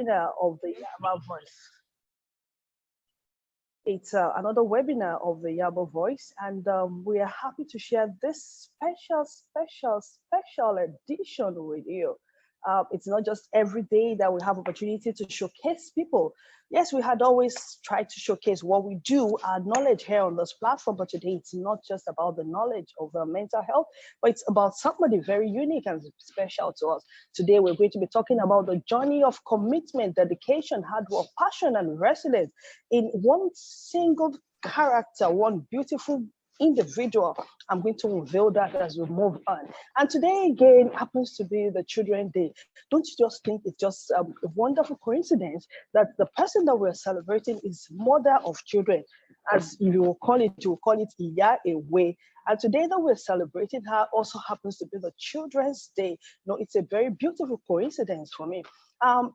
webinar of the Yaba Voice. It's another webinar of the Yaba Voice, and we are happy to share this special edition with you. It's not just every day that we have opportunity to showcase people. Yes, we had always tried to showcase what we do, our knowledge here on this platform, but today it's not just about the knowledge of mental health, but it's about somebody very unique and special to us. Today, we're going to be talking about the journey of commitment, dedication, hard work, passion, and resilience in one single character, one beautiful individual. I'm going to unveil that as we move on. And today again happens to be the Children's Day. Don't you just think it's just a wonderful coincidence that the person that we're celebrating is mother of children, as you will call it Iya Ewe. And today that we're celebrating her also happens to be the Children's Day. It's a very beautiful coincidence for me.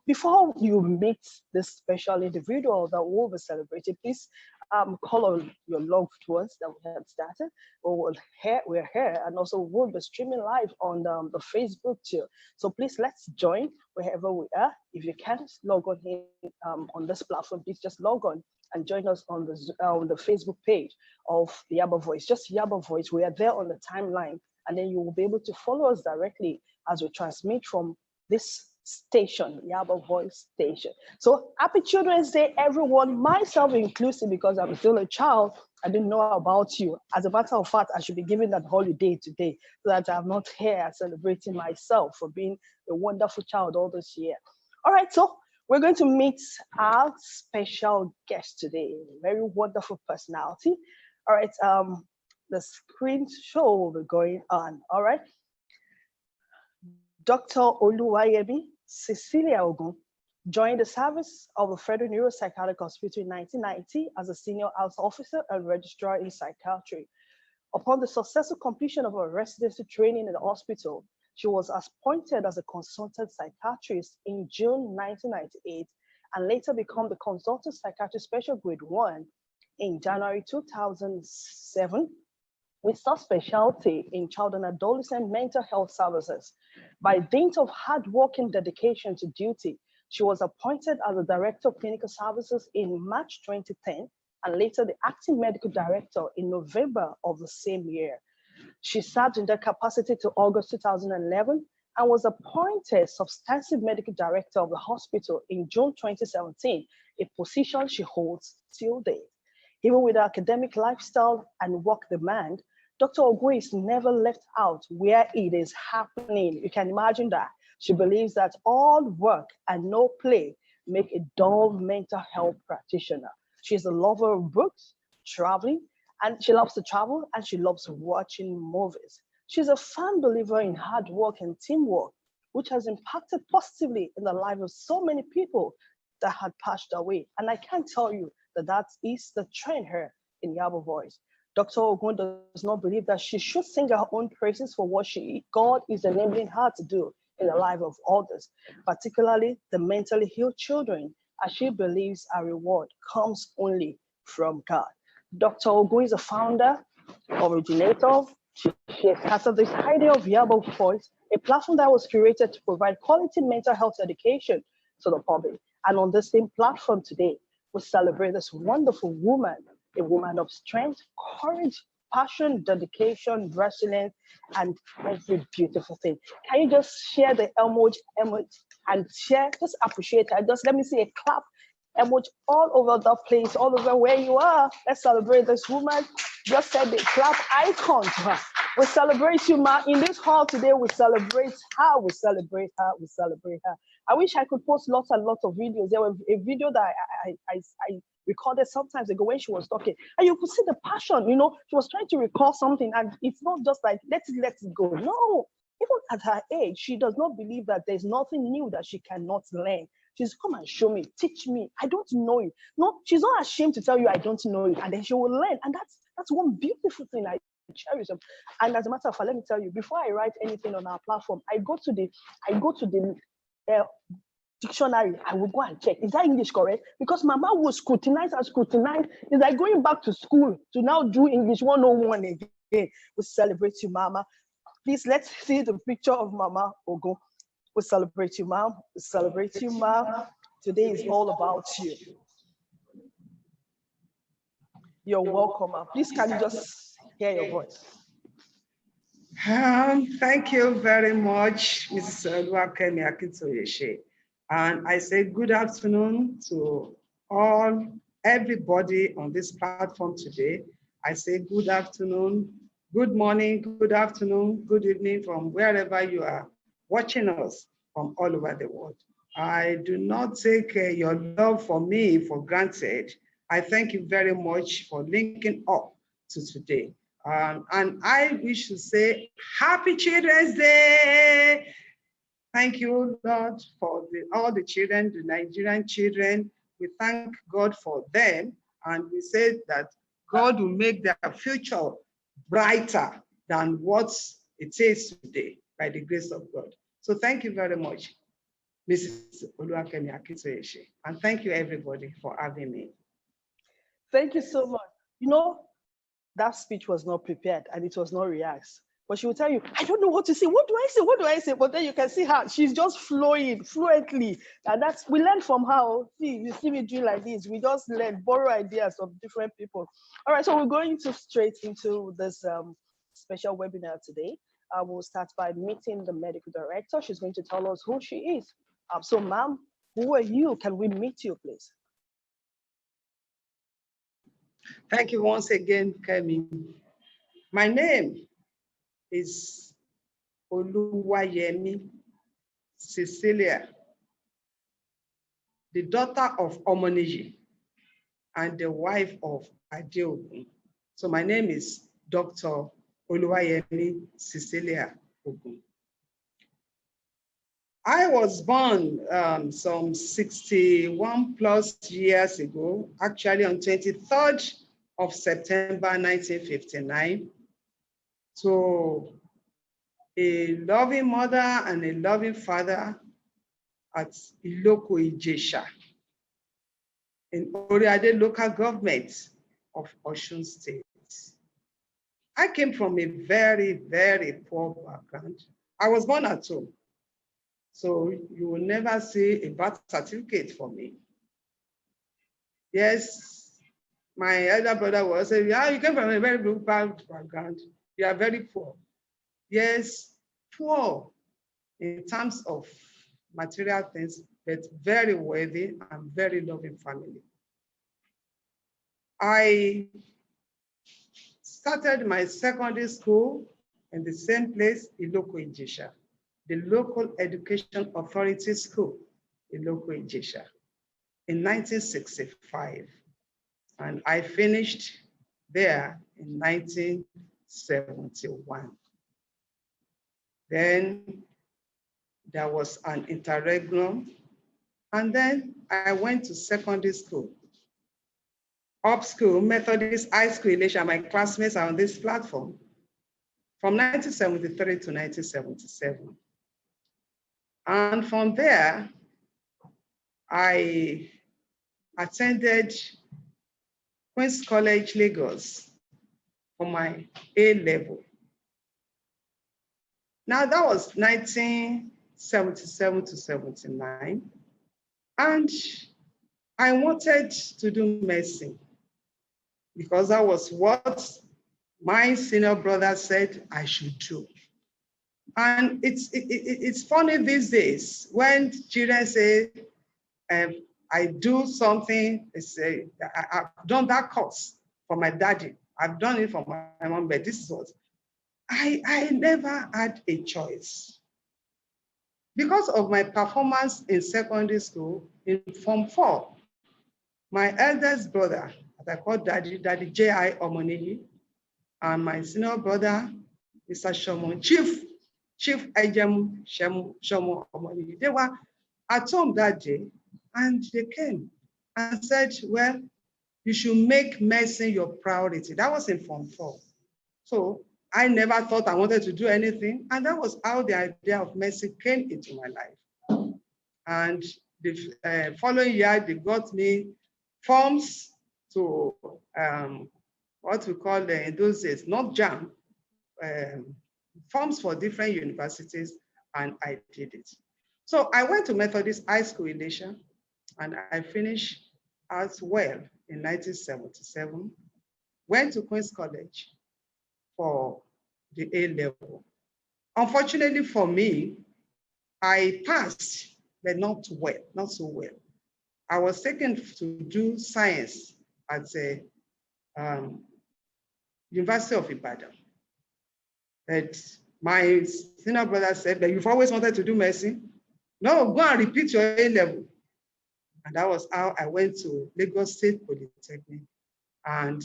Before you meet this special individual that we'll be celebrating, please call on your loved ones that we have started. We're here, and also we'll be streaming live on the Facebook too. So please let's join wherever we are. If you can't log on here on this platform, please just log on and join us on the Facebook page of the Yaba Voice. Just Yaba Voice. We are there on the timeline, and then you will be able to follow us directly as we transmit from this station, Yaba Voice Station. So happy Children's Day, everyone, myself inclusive, because I'm still a child. I didn't know about you. As a matter of fact, I should be given that holiday today so that I'm not here celebrating myself for being a wonderful child all this year. All right, so we're going to meet our special guest today, a very wonderful personality. All right, the screen show will be going on. All right. Dr. Oluwayemi Cecilia Ogun joined the service of the Federal Neuro Psychiatric Hospital in 1990 as a senior health officer and registrar in psychiatry. Upon the successful completion of her residency training in the hospital, she was appointed as a consultant psychiatrist in June 1998 and later became the consultant psychiatrist special grade 1 in January 2007 with subspecialty in child and adolescent mental health services. By dint of hard work and dedication to duty, she was appointed as the Director of Clinical Services in March 2010 and later the Acting Medical Director in November of the same year. She served in that capacity to August 2011 and was appointed Substantive Medical Director of the hospital in June 2017, a position she holds till date. Even with her academic lifestyle and work demand, Dr. Ogun is never left out where it is happening. You can imagine that. She believes that all work and no play make a dull mental health practitioner. She's a lover of books, traveling, and she loves to travel, and she loves watching movies. She's a firm believer in hard work and teamwork, which has impacted positively in the life of so many people that had passed away. And I can tell you that is the trend here in Yaba Voice. Dr. Ogun does not believe that she should sing her own praises for what God is enabling her to do in the life of others, particularly the mentally healed children, as she believes her reward comes only from God. Dr. Ogun is a founder, originator. She started this idea of Yaba Voice, a platform that was curated to provide quality mental health education to the public. And on the same platform today, we celebrate this wonderful woman, a woman of strength, courage, passion, dedication, resilience, and every beautiful thing. Can you just share the emoji and share, just appreciate her. Just let me see a clap emoji all over the place, all over where you are. Let's celebrate this woman. Just said the clap icon to her. We celebrate you, Ma. In this hall today, we celebrate her, we celebrate her, we celebrate her. I wish I could post lots and lots of videos. There was a video that I recorded some time ago when she was talking, and you could see the passion. She was trying to recall something, and it's not just like let it go. No, even at her age, she does not believe that there's nothing new that she cannot learn. She's come and show me, teach me. I don't know it. No, she's not ashamed to tell you I don't know it, and then she will learn. And that's one beautiful thing I cherish. And as a matter of fact, let me tell you, before I write anything on our platform, I go to the dictionary. I will go and check, is that English correct? Because Mama will scrutinize and scrutinize. It's like going back to school to now do English 101 again. We celebrate you, Mama. Please, let's see the picture of Mama Ogun. We celebrate you, Mom. We celebrate you, Mom. Today is all about you. You're welcome. Please, can you just hear your voice? Thank you very much, Mrs. Oluwayemi Cecilia. And I say good afternoon to everybody on this platform today. I say good afternoon, good morning, good afternoon, good evening from wherever you are watching us from all over the world. I do not take your love for me for granted. I thank you very much for linking up to today. And I wish to say Happy Children's Day. Thank you, Lord, for all the children, the Nigerian children. We thank God for them. And we say that God will make their future brighter than what it is today by the grace of God. So thank you very much, Mrs. Oluwayemi Cecilia. And thank you, everybody, for having me. Thank you so much. You know, that speech was not prepared and it was not rehearsed. But she will tell you, I don't know what to say. What do I say? What do I say? But then you can see her, she's just flowing fluently. And we learn from her. See, you see me doing like this. We just learn, borrow ideas of different people. All right, so we're going straight into this special webinar today. We'll start by meeting the medical director. She's going to tell us who she is. So ma'am, who are you? Can we meet you, please? Thank you once again, Kemi. My name is Oluwayemi Cecilia, the daughter of Omoniji and the wife of Ogun. So my name is Dr. Oluwayemi Cecilia Ogun. I was born some 61 plus years ago, actually on 23rd of September 1959, to a loving mother and a loving father at Iloko Ijesha in Oriade local government of Osun State. I came from a very, very poor background. I was born at home, so you will never see a birth certificate for me. Yes, my elder brother was saying, yeah, you came from a very good background. You are very poor. Yes, poor in terms of material things, but very worthy and very loving family. I started my secondary school in the same place, Iloko Ijesha, the local education authority school, Iloko Ijesha, in 1965. And I finished there in 1971. Then there was an interregnum, and then I went to secondary school. Up school, Methodist High School, Elisha, my classmates are on this platform, from 1973 to 1977. And from there, I attended Queen's College, Lagos for my A level. Now that was 1977 to 79. And I wanted to do medicine because that was what my senior brother said I should do. And it's funny these days when children say, I do something, they say, I've done that course for my daddy. I've done it for my mom, but this is what. I never had a choice. Because of my performance in secondary school, in Form 4, my eldest brother, as I call Daddy J.I. Omoniji, and my senior brother, Mr. Shomon, Chief Ejem Shomon Omoniji, they were at home that day, and they came and said, well, you should make medicine your priority. That was in Form 4. So I never thought I wanted to do anything, and that was how the idea of medicine came into my life. And the following year, they got me forms to what we call in those days, not JAM, forms for different universities, and I did it. So I went to Methodist High School in Elisha, and I finished as well in 1977. Went to Queen's College for the A level. Unfortunately for me, I passed, but not well, not so well. I was taken to do science at the University of Ibadan. But my senior brother said, but you've always wanted to do medicine. No, go and repeat your A level. And that was how I went to Lagos State Polytechnic and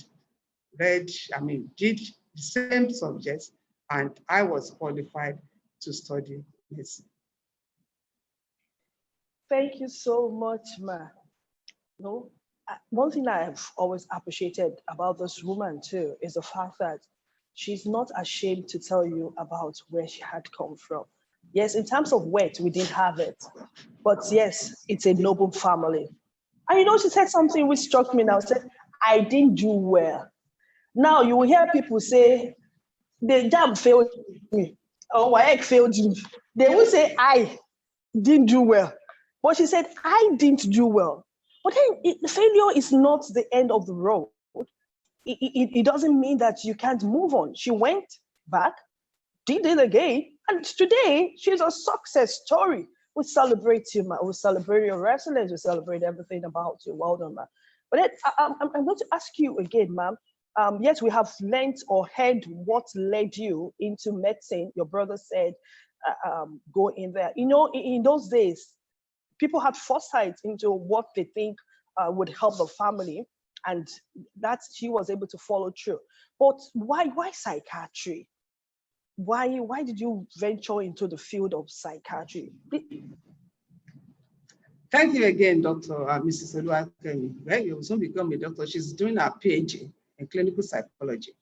did the same subjects, and I was qualified to study medicine. Thank you so much, Ma. No, one thing I've always appreciated about this woman too is the fact that she's not ashamed to tell you about where she had come from. Yes, in terms of wealth, we didn't have it, but yes, it's a noble family. And you know, she said something which struck me now. Said, "I didn't do well." Now you will hear people say, "The jam failed me," or "WAEC failed me." They will say, "I didn't do well," but she said, "I didn't do well." But then the failure is not the end of the road. It doesn't mean that you can't move on. She went back, did it again, and today she's a success story. We celebrate you, ma. We celebrate your resilience. We celebrate everything about you. Well done, ma. But then, I'm going to ask you again, ma'am. Yes, we have learned or heard what led you into medicine. Your brother said, go in there. You know, in those days, people had foresight into what they think would help the family, and that she was able to follow through. But why psychiatry? Why did you venture into the field of psychiatry? Thank you again, Dr. Mrs. Oluwayemi. Well, you will soon become a doctor. She's doing her PhD in clinical psychology.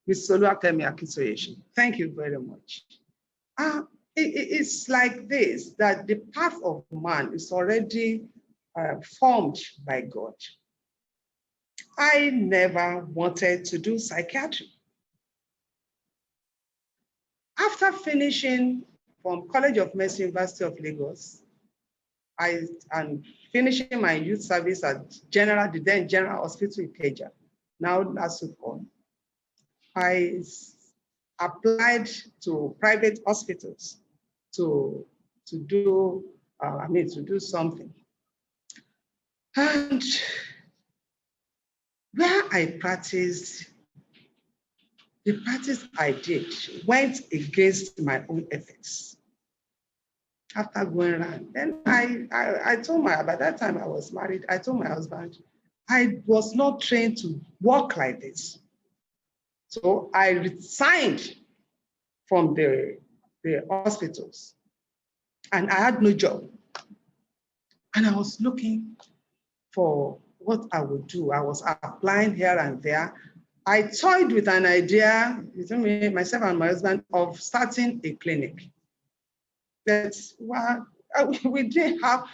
Mrs. Oluwayemi Akintoyeshi, thank you very much. It's like this, that the path of man is already formed by God. I never wanted to do psychiatry. After finishing from College of Medicine, University of Lagos, and finishing my youth service at the then General Hospital in Ikeja, now Lasukon, I applied to private hospitals to do something. And where I practiced, the practice I did went against my own ethics. After going around, then I told by that time I was married, I told my husband, I was not trained to work like this. So I resigned from the hospitals, and I had no job. And I was looking for what I would do. I was applying here and there. I toyed with an idea, between myself and my husband, of starting a clinic. That's why we didn't have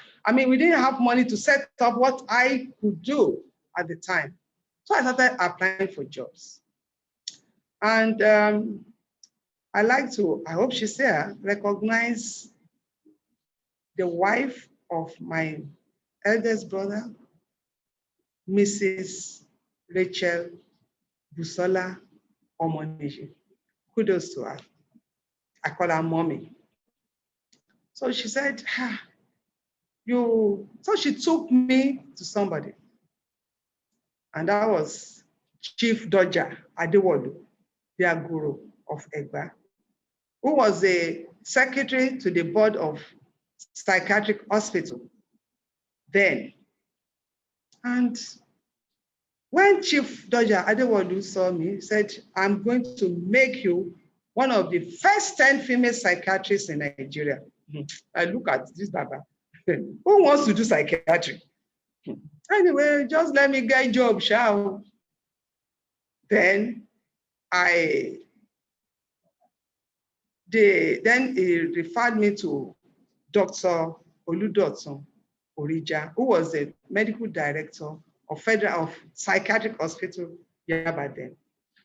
money to set up what I could do at the time. So I started applying for jobs. And I hope she's there, recognize the wife of my eldest brother, Mrs. Rachel Busola Omoniji. Kudos to her. I call her mommy. So she said, so she took me to somebody. And that was Chief Doja Adewolu, their guru of Egba, who was the secretary to the board of Psychiatric Hospital then. And when Chief Doja Adewolu saw me, he said, I'm going to make you one of the first 10 female psychiatrists in Nigeria. I look at this Baba. Who wants to do psychiatry? Anyway, just let me get a job, shall. Then he referred me to Dr. Oludotun Orija, who was the medical director of Psychiatric Hospital, Yaba then.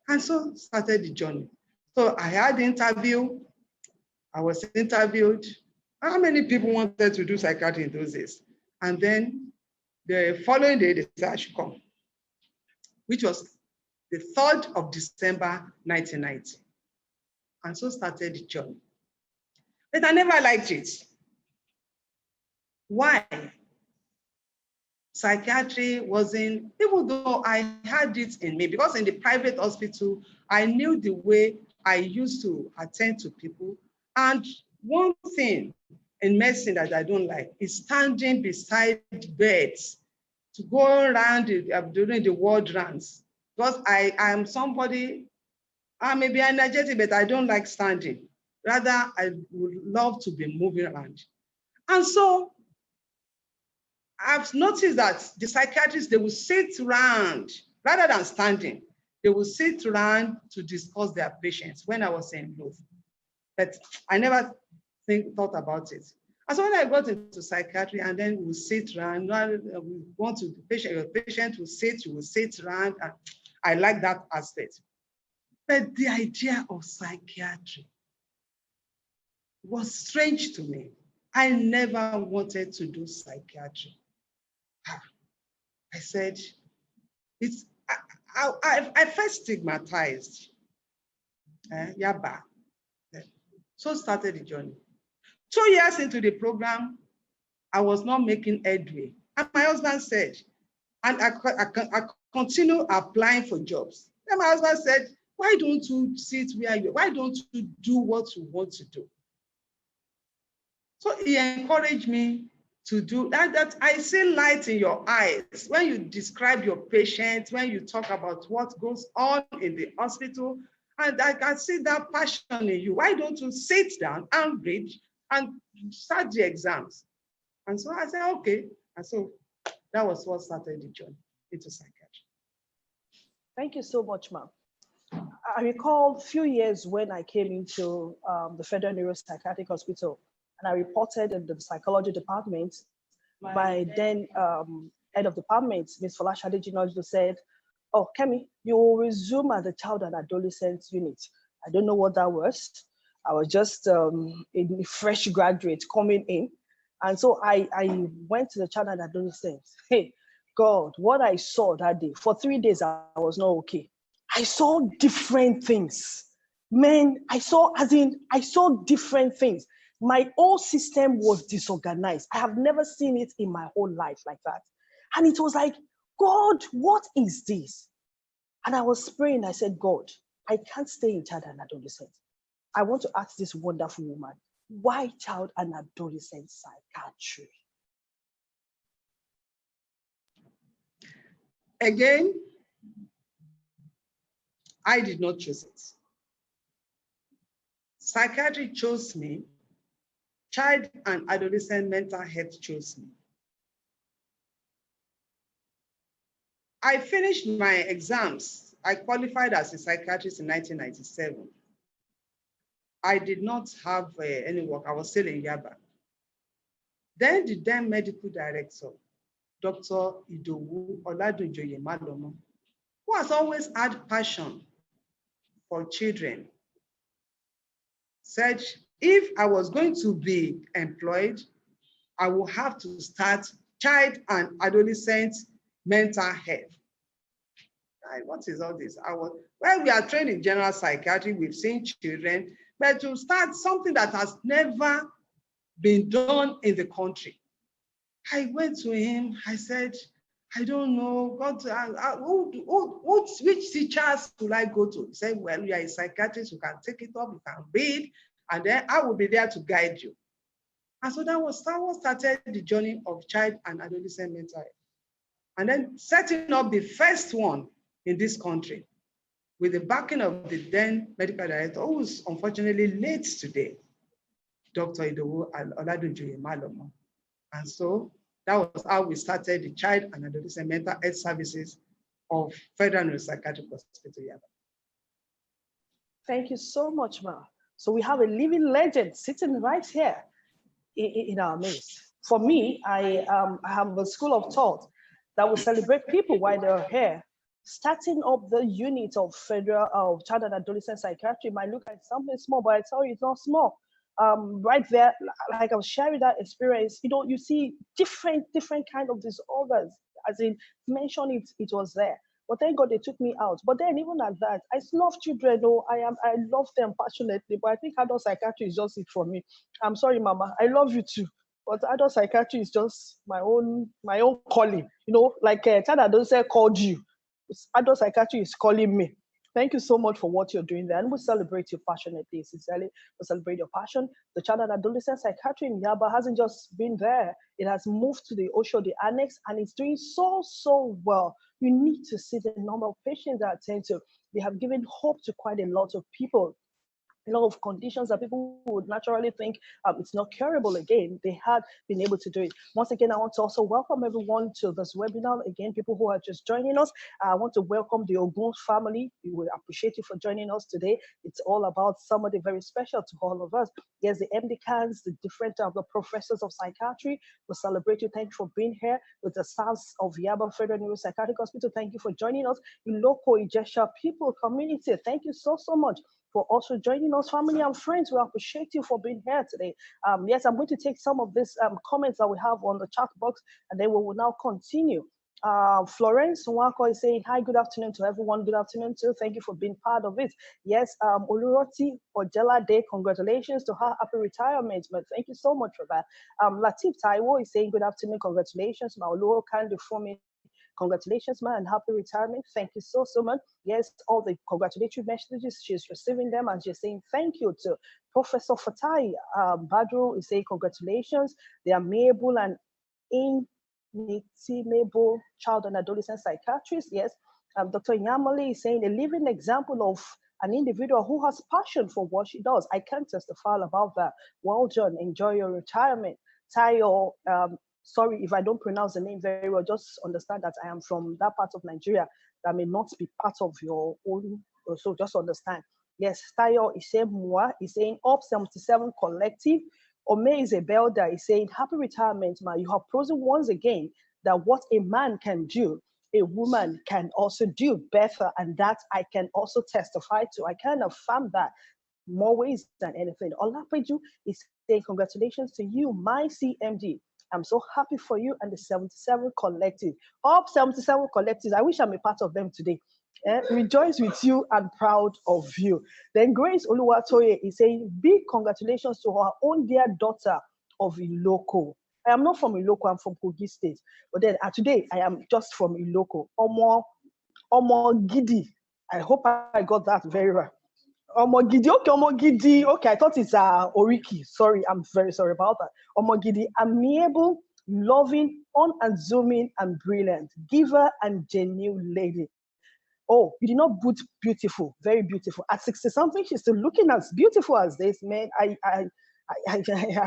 And so started the journey. So I had the interview, I was interviewed. How many people wanted to do psychiatry in those days? And then The following day, they said I should come, which was the 3rd of December, 1990. And so started the journey. But I never liked it. Why? Psychiatry wasn't, even though I had it in me, because in the private hospital, I knew the way I used to attend to people. And one thing in medicine that I don't like is standing beside beds to go around during the ward rounds. Because I am somebody, I may be energetic, but I don't like standing. Rather, I would love to be moving around. And so I've noticed that the psychiatrists, they will sit around, rather than standing, they will sit around to discuss their patients when I was in Louvre. But I never thought about it. And so when I got into psychiatry, and then we'll sit around, we want to, your patient will sit, you will sit around, and I like that aspect. But the idea of psychiatry was strange to me. I never wanted to do psychiatry. I said, I first stigmatized Yaba. So started the journey. 2 years into the program, I was not making headway. And my husband said, and I continue applying for jobs. And my husband said, why don't you sit where you are? Why don't you do what you want to do? So he encouraged me to do that. I see light in your eyes when you describe your patient, when you talk about what goes on in the hospital, and I can see that passion in you. Why don't you sit down and read and start the exams? And so I said, okay. And so that was what started the journey into psychiatry. Thank you so much, ma'am. I recall a few years when I came into the Federal Neuro Psychiatric Hospital, and I reported in the psychology department. My then head of department, Ms. Folashade Jinojo, said, oh, Kemi, you will resume at the child and adolescent unit. I don't know what that was. I was just a fresh graduate coming in. And so I went to the child and adolescent. Hey, God, what I saw that day, for 3 days, I was not okay. I saw different things. Man, I saw different things. My whole system was disorganized. I have never seen it in my whole life like that. And it was like, God, what is this? And I was praying. I said, God, I can't stay in child and adolescent. I want to ask this wonderful woman, why child and adolescent psychiatry? Again, I did not choose it. Psychiatry chose me. Child and adolescent mental health chose me. I finished my exams. I qualified as a psychiatrist in 1997. I did not have any work. I was still in Yaba. Then the then medical director, Dr. Idowu Oladunjoye Malomo, who has always had passion for children, said, if I was going to be employed, I will have to start child and adolescent mental health. What is all this? Well, we are trained in general psychiatry, we've seen children, but to start something that has never been done in the country. I went to him, I said, I don't know, which teachers will I go to? He said, well, you are a psychiatrist, you can take it up, you can read, and then I will be there to guide you. And so that was started the journey of child and adolescent mental health. And then setting up the first one in this country with the backing of the then medical director, who is unfortunately late today, Dr. Idowu Oladunjoye Malomo. And so that was how we started the Child and Adolescent Mental Health Services of Federal Neuropsychiatric Hospital, Yaba. Thank you so much, Ma. So we have a living legend sitting right here in our midst. For me, I have a school of thought that will celebrate people while they're here. Starting up the unit of Federal Child and Adolescent Psychiatry might look like something small, but I tell you, it's not small. right there, like I was sharing that experience, you see different kind of disorders. As in, mention it was there. But thank God they took me out. But then even at that, I love children. Oh, I love them passionately. But I think adult psychiatry is just it for me. I'm sorry, Mama. I love you too. But adult psychiatry is just my own calling. Like Tada don't say called you. Adult psychiatry is calling me. Thank you so much for what you're doing there. And we celebrate you passionately, sincerely. We celebrate your passion. The child and adolescent psychiatry in Yaba hasn't just been there. It has moved to the Osho, the annex, and it's doing so well. You need to see the number of patients that attend to. They have given hope to quite a lot of people. A lot of conditions that people would naturally think it's not curable again, they had been able to do it. Once again, I want to also welcome everyone to this webinar. Again, people who are just joining us, I want to welcome the Ogun family. We would appreciate you for joining us today. It's all about somebody very special to all of us. Yes, the MD cans, the different the professors of psychiatry. We celebrate you. Thank you for being here. With the staffs of Yaba Federal Neuro Psychiatric Hospital, thank you for joining us. In local Ijesha people community, thank you so much for also joining us. Family and friends, we appreciate you for being here today. Yes, I'm going to take some of these comments that we have on the chat box, and then we will now continue. Florence Nwako is saying, hi, good afternoon to everyone. Good afternoon too. Thank you for being part of it. Yes, Oluroti Ojela Day, congratulations to her, happy retirement. But thank you so much for that. Latif Taiwo is saying, good afternoon, congratulations. Mauluo Kandi Fumi, congratulations, man, and happy retirement. Thank you so much. Yes, all the congratulatory messages, she's receiving them, and she's saying thank you to Professor Fatai. Badru is saying congratulations. They are amiable and inimitable child and adolescent psychiatrists. Yes, Dr. Yamali is saying a living example of an individual who has passion for what she does. I can testify about that. Well done. Enjoy your retirement. Tayo, sorry if I don't pronounce the name very well, just understand that I am from that part of Nigeria that may not be part of your own, so just understand. Yes, Tayo is saying Mua, is saying Up 77 Collective. Ome is a builder, is saying happy retirement, man. You have proven once again that what a man can do, a woman can also do better, and that I can also testify to. I can affirm that more ways than anything. Olapeju is saying congratulations to you, my CMD. I'm so happy for you and the 77 Collective. Up 77 Collectives, I wish I'm a part of them today. Rejoice with you and proud of you. Then Grace Oluwatoye is saying big congratulations to her own dear daughter of Iloko. I am not from Iloko, I'm from Kogi State. But then today I am just from Iloko. Omo Gidi. I hope I got that very right. Omogidi, okay, Omogidi. Okay, I thought it's Oriki. Sorry, I'm very sorry about that. Omogidi, amiable, loving, unassuming, and brilliant, giver and genuine lady. Oh, you did not put beautiful, very beautiful. At 60 something, she's still looking as beautiful as this. Man, I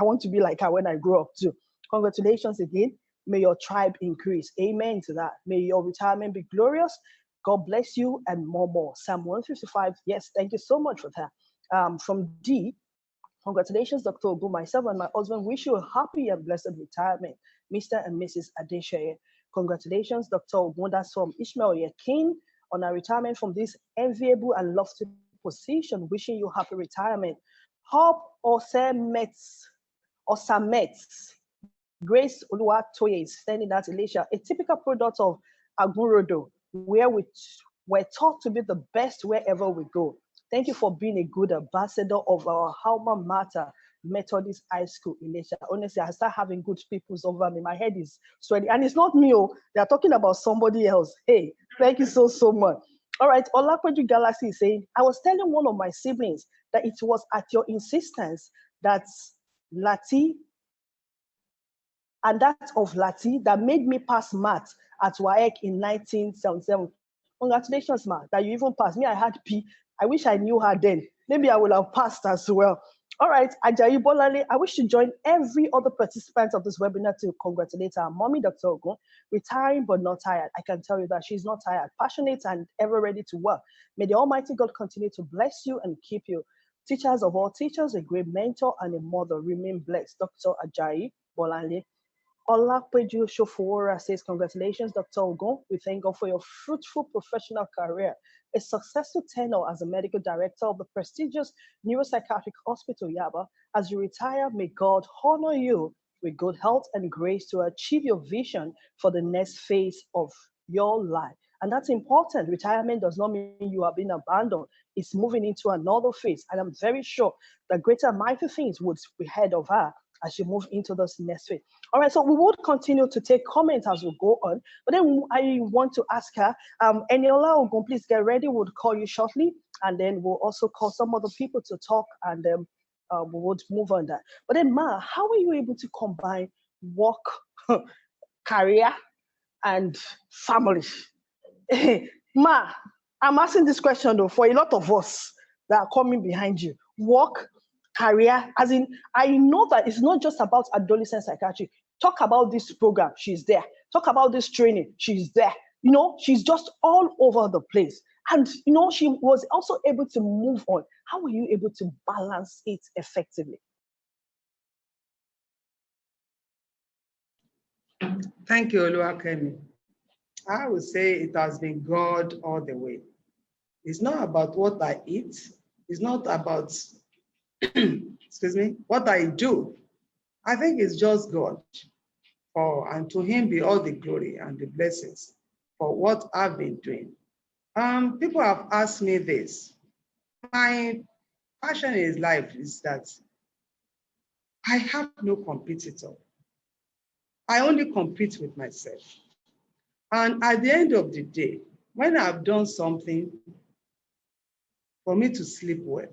want to be like her when I grow up too. Congratulations again. May your tribe increase. Amen to that. May your retirement be glorious. God bless you and more. Psalm 155. Yes, thank you so much for that. From D, congratulations, Dr. Ogun. Myself and my husband wish you a happy and blessed retirement, Mr. and Mrs. Adesheye. Congratulations, Dr. Ogun. That's from Ishmael Yakin on our retirement from this enviable and lofty position. Wishing you happy retirement. Hope Osamets, Grace Oluwatoye is standing at Elisha, a typical product of Agurodo, where we're taught to be the best wherever we go. Thank you for being a good ambassador of our alma mater, Methodist High School in Elisha. Honestly, I start having good people over me. My head is sweating. And it's not me, they're talking about somebody else. Hey, thank you so much. All right, Olapeju Galaxy is saying, I was telling one of my siblings that it was at your insistence that Lati and that of Lati that made me pass math at WAEC in 1977. Congratulations, ma, that you even passed. Me, I had P. I wish I knew her then. Maybe I would have passed as well. All right, Ajayi Bolale, I wish to join every other participant of this webinar to congratulate our mommy, Dr. Ogun, retiring but not tired. I can tell you that she's not tired, passionate and ever ready to work. May the Almighty God continue to bless you and keep you. Teachers of all teachers, a great mentor and a mother, remain blessed. Dr. Ajayi Bolale. Olapeju Shofora says, congratulations, Dr. Ogun. We thank God for your fruitful professional career, a successful tenure as a medical director of the prestigious Neuropsychiatric Hospital, Yaba. As you retire, may God honor you with good health and grace to achieve your vision for the next phase of your life. And that's important. Retirement does not mean you are being abandoned. It's moving into another phase. And I'm very sure that greater and mighty things would be ahead of her as you move into this next phase. All right, so we would continue to take comments as we go on, but then I want to ask her, Eniola Ogun, please get ready. We'll call you shortly, and then we'll also call some other people to talk, and we would move on that. But then, Ma, how are you able to combine work, career, and family? Ma, I'm asking this question though for a lot of us that are coming behind you. Work, career, as in, I know that it's not just about adolescent psychiatry. Talk about this program, she's there. Talk about this training, she's there. You know, she's just all over the place. And, you know, she was also able to move on. How were you able to balance it effectively? Thank you, Oluwayemi. I would say it has been God all the way. It's not about what I eat. It's not about, excuse me, what I do. I think it's just God. And to him be all the glory and the blessings for what I've been doing. People have asked me this. My passion in life is that I have no competitor. I only compete with myself. And at the end of the day, when I've done something for me to sleep well,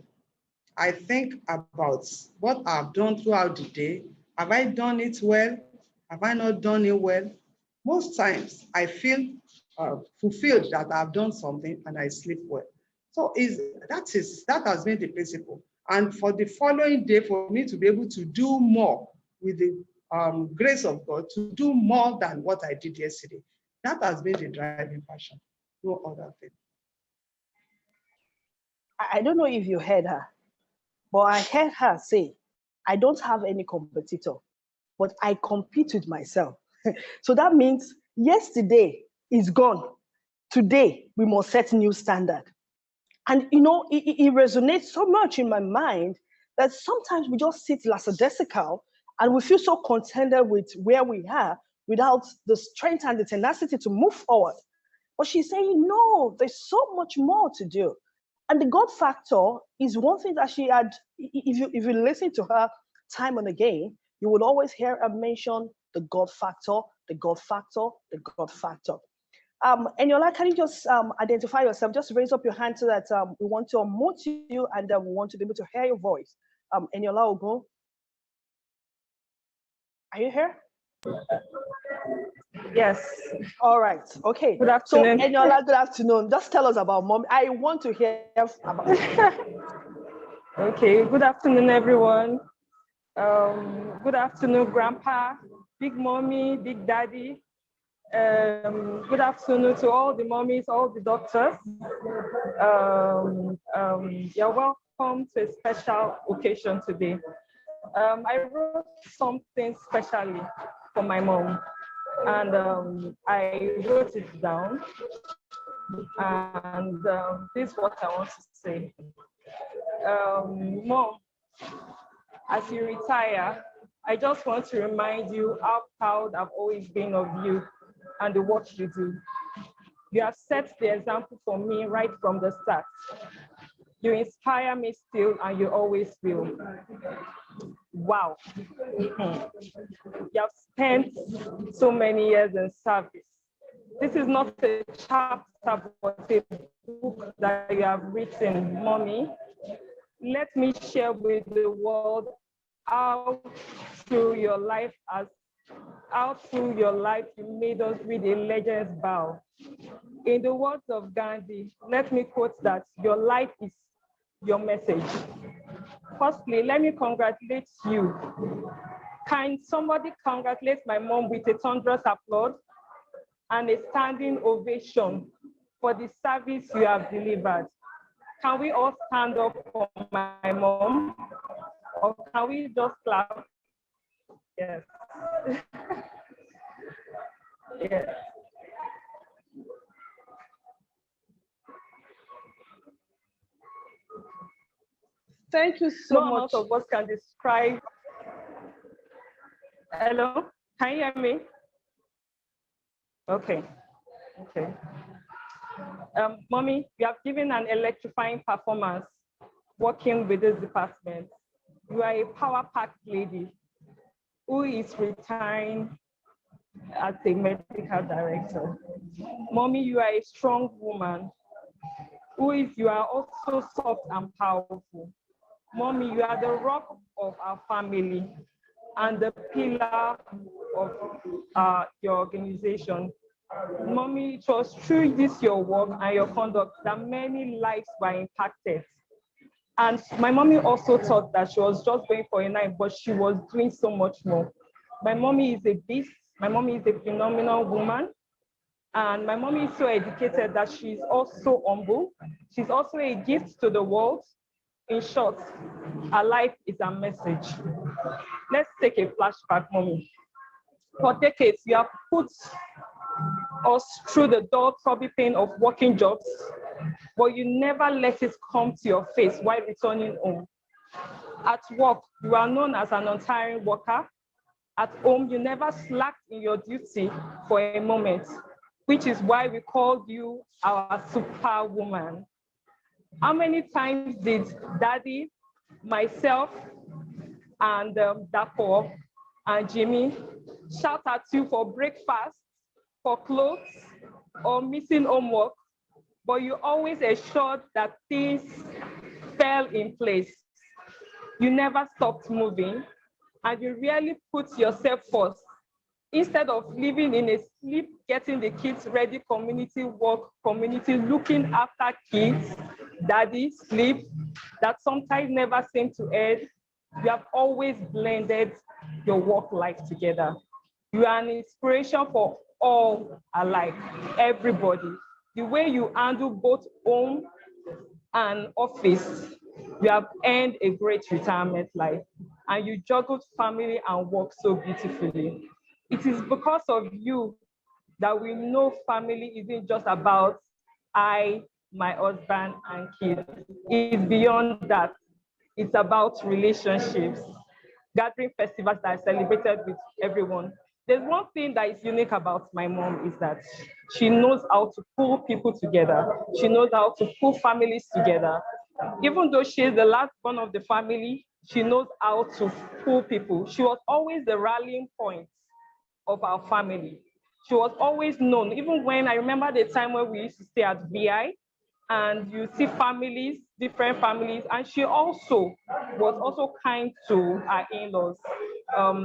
I think about what I've done throughout the day. Have I done it well? Have I not done it well? Most times I feel fulfilled that I've done something and I sleep well. So that has been the principle. And for the following day, for me to be able to do more with the grace of God, to do more than what I did yesterday, that has been the driving passion, no other thing. I don't know if you heard her, but I heard her say, I don't have any competitor, but I compete with myself. So that means yesterday is gone. Today, we must set new standard. And you know, it resonates so much in my mind that sometimes we just sit lackadaisical and we feel so contented with where we are without the strength and the tenacity to move forward. But she's saying, no, there's so much more to do. And the God factor is one thing that she had, if you listen to her time and again, you will always hear her mention the God factor, the God factor, the God factor. Eniola, can you just identify yourself? Just raise up your hand so that we want to unmute you and we want to be able to hear your voice. Eniola Ogun, are you here? Yes. All right. Okay. Good afternoon. So, Eniola, good afternoon. Just tell us about mom. I want to hear about Okay. Good afternoon, everyone. Good afternoon, Grandpa, Big Mommy, Big Daddy. Good afternoon to all the mommies, all the doctors. You're welcome to a special occasion today. I wrote something specially for my mom, and I wrote it down. And this is what I want to say. Mom, as you retire, I just want to remind you how proud I've always been of you and the work you do. You have set the example for me right from the start. You inspire me still, and you always will. Wow. You have spent so many years in service. This is not a chapter, but a book that you have written, Mommy. Let me share with the world how through your life you made us read a legend's bow. In the words of Gandhi, let me quote that your life is your message. Firstly, let me congratulate you. Can somebody congratulate my mom with a thunderous applause and a standing ovation for the service you have delivered? Can we all stand up for my mom? Or can we just clap? Yes. Yeah. Thank you so No much. amount of words can describe. Hello, can you hear me? Okay. Okay. Mommy, you have given an electrifying performance working with this department. You are a power-packed lady who is retiring as a medical director. Mommy, you are a strong woman you are also soft and powerful. Mommy, you are the rock of our family and the pillar of your organization. Mommy, it was through this your work and your conduct that many lives were impacted. And my mommy also thought that she was just going for a night, but she was doing so much more. My mommy is a beast. My mommy is a phenomenal woman. And my mommy is so educated that she's also humble. She's also a gift to the world. In short, her life is a message. Let's take a flashback, mommy. For decades, you have put us through the dull-trouble pain of working jobs, but you never let it come to your face while returning home. At work, you are known as an untiring worker. At home, you never slacked in your duty for a moment, which is why we called you our superwoman. How many times did Daddy, myself, and Dapo and Jimmy shout at you for breakfast, for clothes, or missing homework, but you always assured that things fell in place. You never stopped moving, and you really put yourself first. Instead of living in a sleep, getting the kids ready, community work, community looking after kids, daddy, sleep, that sometimes never seem to end, you have always blended your work life together. You are an inspiration for all alike, everybody. The way you handle both home and office, you have earned a great retirement life, and you juggled family and work so beautifully. It is because of you that we know family isn't just about I, my husband, and kids. It's beyond that. It's about relationships, gathering festivals that are celebrated with everyone. There's one thing that is unique about my mom is that she knows how to pull people together. She knows how to pull families together. Even though she is the last born of the family, she knows how to pull people. She was always the rallying point of our family. She was always known, even when I remember the time when we used to stay at VI, and you see families, different families, and she also was also kind to her in-laws.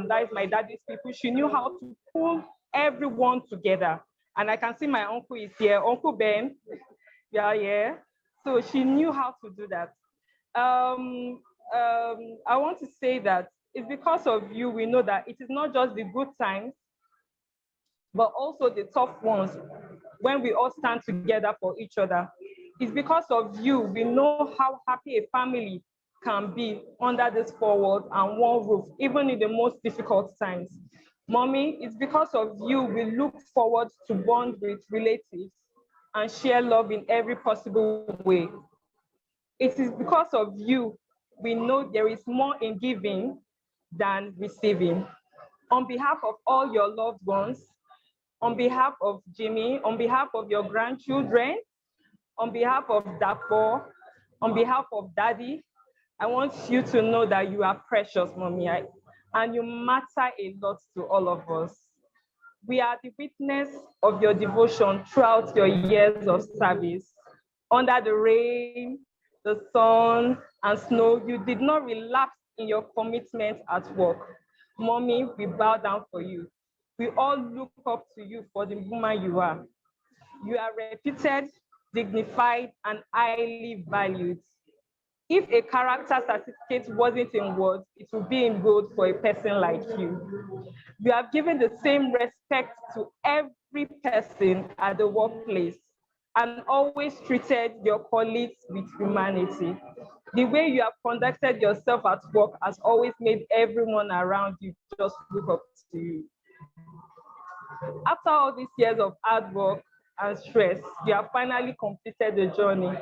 That is my daddy's people. She knew how to pull everyone together. And I can see my uncle is here, Uncle Ben. Yeah, yeah. So she knew how to do that. I want to say that it's because of you we know that it is not just the good times, but also the tough ones when we all stand together for each other. It's because of you we know how happy a family can be under this four walls and one roof, even in the most difficult times. Mommy, it's because of you we look forward to bond with relatives and share love in every possible way. It is because of you we know there is more in giving than receiving. On behalf of all your loved ones, on behalf of Jimmy, on behalf of your grandchildren, on behalf of Dapo, on behalf of Daddy, I want you to know that you are precious, Mommy, and you matter a lot to all of us. We are the witness of your devotion throughout your years of service. Under the rain, the sun, and snow, you did not relapse in your commitment at work. Mommy, we bow down for you. We all look up to you for the woman you are. You are reputed, dignified, and highly valued. If a character certificate wasn't in words, it would be in gold for a person like you. You have given the same respect to every person at the workplace and always treated your colleagues with humanity. The way you have conducted yourself at work has always made everyone around you just look up to you. After all these years of hard work and stress, you have finally completed the journey.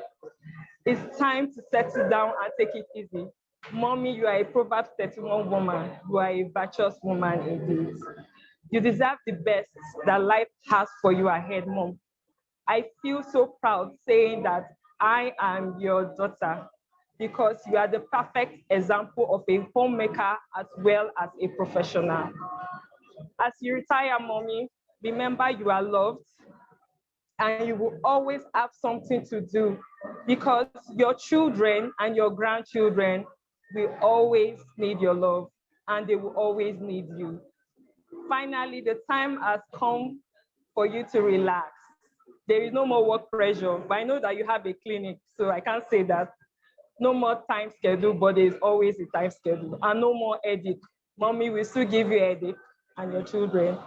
It's time to settle down and take it easy. Mommy, you are a Proverbs 31 woman. You are a virtuous woman indeed. You deserve the best that life has for you ahead, Mom. I feel so proud saying that I am your daughter because you are the perfect example of a homemaker as well as a professional. As you retire, Mommy, remember you are loved and you will always have something to do because your children and your grandchildren will always need your love and they will always need you. Finally, the time has come for you to relax. There is no more work pressure, but I know that you have a clinic, so I can't say that. No more time schedule, but there's always a time schedule, and no more headache. Mommy will still give you a headache and your children.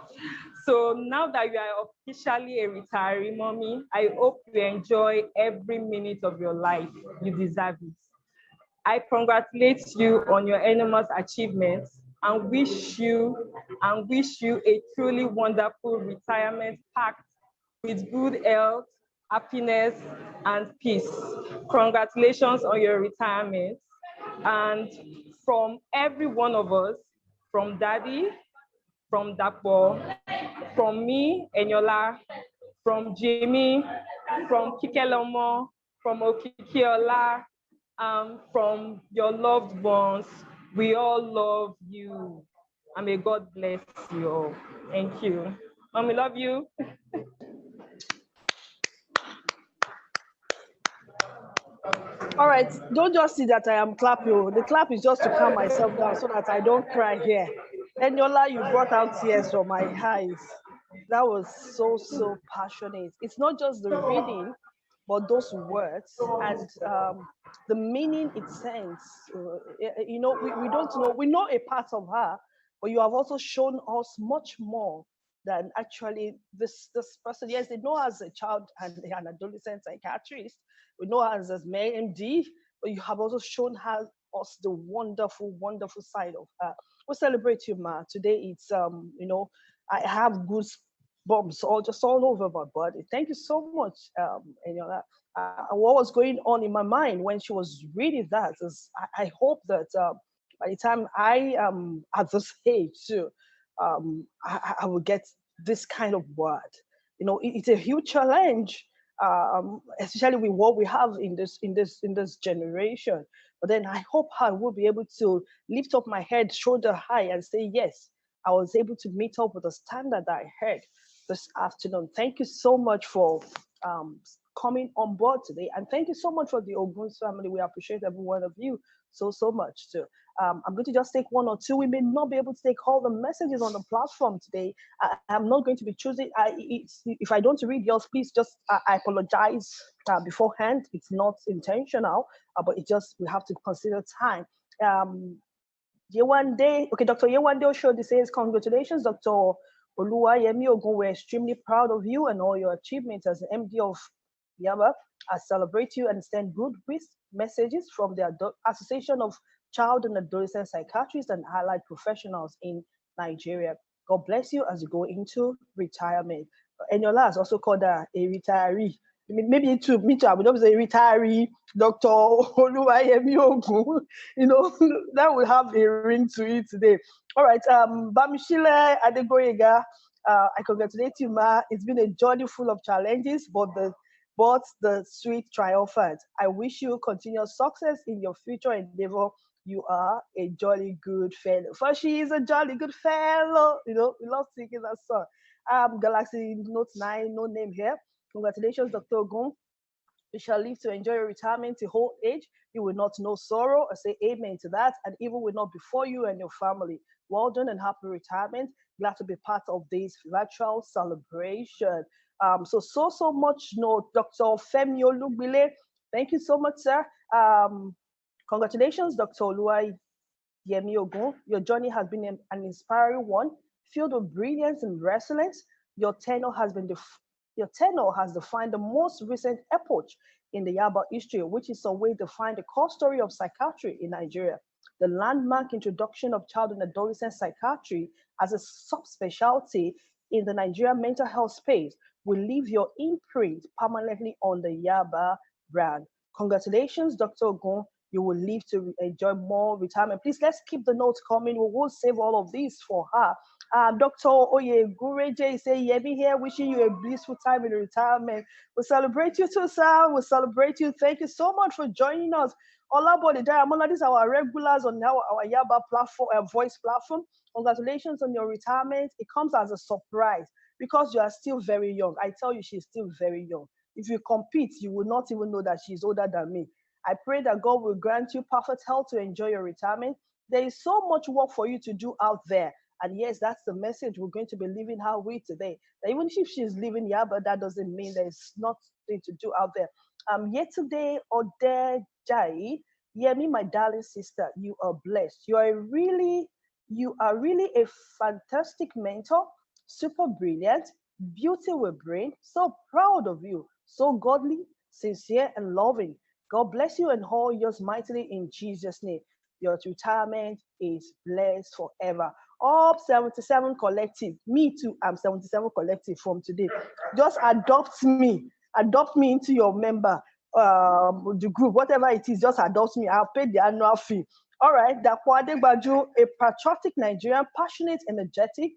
So now that you are officially a retiree, Mommy, I hope you enjoy every minute of your life. You deserve it. I congratulate you on your enormous achievements and wish you a truly wonderful retirement packed with good health, happiness, and peace. Congratulations on your retirement. And from every one of us, from Daddy, from Dapo, from me, Enyola, from Jimmy, from Kikelomo, from Okikiola, from your loved ones, we all love you. And may God bless you all. Thank you. Mommy, love you. All right, don't just see that I am clapping. The clap is just to calm myself down so that I don't cry here. Eniola, you brought out tears from my eyes. That was so passionate. It's not just the reading, but those words and the meaning it sends. We don't know. We know a part of her, but you have also shown us much more than actually this person. Yes, they know her as a child and an adolescent psychiatrist. We know her as May MD, but you have also shown her us the wonderful side of her. We celebrate you, Ma. Today it's I have goosebumps all over my body. Thank you so much. What was going on in my mind when she was reading that is I hope that by the time I am at this age too, I will get this kind of word. It's a huge challenge, especially with what we have in this generation. But then I hope I will be able to lift up my head shoulder high and say, yes, I was able to meet up with the standard that I had this afternoon. Thank you so much for coming on board today. And thank you so much for the Ogun's family. We appreciate every one of you so much too. I'm going to just take one or two. We may not be able to take all the messages on the platform today. I'm not going to be choosing. If I don't read yours, please just, I apologize beforehand. It's not intentional, but it just, we have to consider time. Yewande, okay, Dr. Yewande Oshodi says, congratulations, Dr. Oluwayemi Ogun. We're extremely proud of you and all your achievements as the MD of Yaba. I celebrate you and send good messages from the Association of Child and Adolescent Psychiatrists and Allied Professionals in Nigeria. God bless you as you go into retirement. Eniola is also called a retiree. I mean, maybe me too, I would not say retiree, Dr. Oluwayemi Ogun. That will have a ring to it today. All right, Bamishile Adegoyega, I congratulate you, Ma. It's been a journey full of challenges, but the sweet triumphant. I wish you continuous success in your future endeavor. You are a jolly good fellow. For she is a jolly good fellow. We love singing that song. Galaxy Note 9, no name here. Congratulations, Dr. Ogun. You shall live to enjoy your retirement to old age. You will not know sorrow. I say amen to that. And evil will not befall you and your family. Well done and happy retirement. Glad to be part of this virtual celebration. So much. No, Dr. Femi Olugbile. Thank you so much, sir. Congratulations, Dr. Oluwayemi Ogun. Your journey has been an inspiring one, filled with brilliance and resilience. Your tenure has defined the most recent epoch in the Yaba history, which is some way defined the core story of psychiatry in Nigeria. The landmark introduction of child and adolescent psychiatry as a subspecialty in the Nigerian mental health space will leave your imprint permanently on the Yaba brand. Congratulations, Dr. Ogun. You will live to enjoy more retirement. Please, let's keep the notes coming. We will save all of this for her. Dr. Oye Gureje say, Yemi here, wishing you a blissful time in retirement. We celebrate you too, sir. We celebrate you. Thank you so much for joining us. Olabode Diamola, these are our regulars on our Yaba platform, voice platform. Congratulations on your retirement. It comes as a surprise because you are still very young. I tell you, she's still very young. If you compete, you will not even know that she's older than me. I pray that God will grant you perfect health to enjoy your retirement. There is so much work for you to do out there. And yes, that's the message we're going to be leaving her with today. That even if she's leaving Yaba, that doesn't mean there's nothing to do out there. Yesterday, Ode Jai, Yemi, my darling sister, you are blessed. You are really a fantastic mentor, super brilliant, beauty with brain. So proud of you. So godly, sincere, and loving. God bless you and all yours mightily in Jesus' name. Your retirement is blessed forever. Up 77 Collective. Me too, I'm 77 Collective from today. Just adopt me into your member, the group, whatever it is, just adopt me. I'll pay the annual fee. All right, Dakwade Baju, a patriotic Nigerian, passionate, energetic,